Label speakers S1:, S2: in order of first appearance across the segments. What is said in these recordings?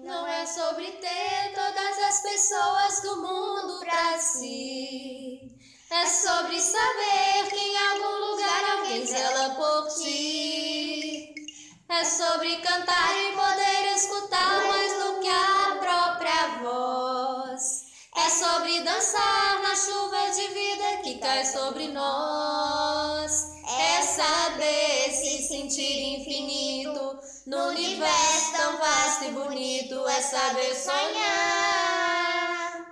S1: Não é sobre ter todas as pessoas do mundo pra si. É sobre saber que em algum lugar alguém zela por ti. É sobre cantar e poder escutar mais do que a própria voz. É sobre dançar na chuva de vida que cai sobre nós. É saber se sentir infinito no universo tão vasto e bonito. É saber sonhar.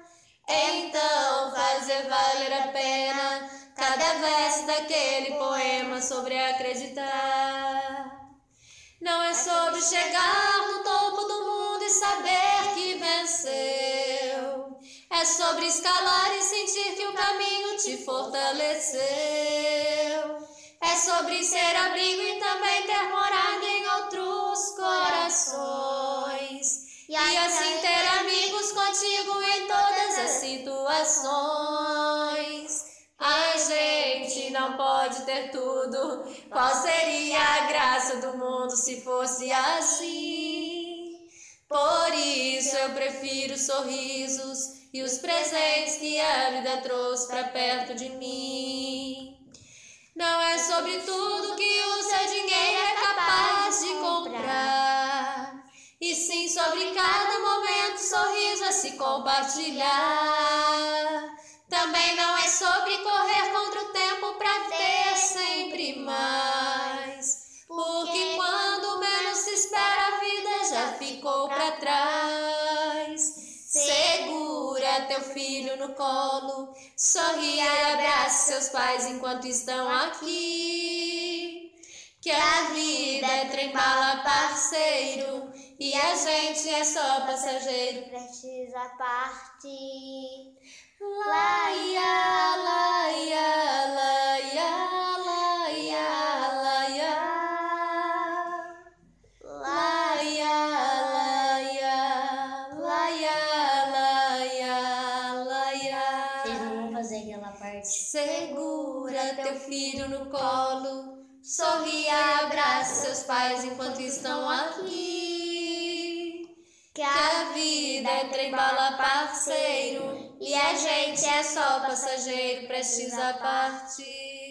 S1: Então fazer valer a pena cada verso daquele poema sobre acreditar. Não é sobre chegar no topo do mundo e saber que venceu. É sobre escalar e sentir que o caminho te fortaleceu. É sobre ser abrigo e também ter morada em outros corações. E assim ter amigos contigo em todas as situações. A gente não pode ter tudo. Qual seria a graça do mundo se fosse assim? Por isso eu prefiro sorrisos e os presentes que a vida trouxe pra perto de mim. Não é sobre tudo que o seu dinheiro é capaz de comprar, e sim sobre cada momento, sorriso a se compartilhar. Também não é sobre correr contra o tempo pra ter sempre mais, porque quando menos se espera a vida já ficou pra trás. Segura teu filho no colo, sorria e abraça seus pais enquanto estão aqui. Que a vida é trem-bala, parceiro, e a gente é só passageiro,
S2: prestes a partir.
S1: Laia, laia, laia, laia, laia. Laia, laia, laia, laia, laia.
S2: Vocês não vão fazer aquela parte.
S1: Segura teu filho no colo, sorria, abraça seus pais enquanto estão aqui. Que a vida é trem-bala, parceiro, e a gente é só passageiro, prestes a partir.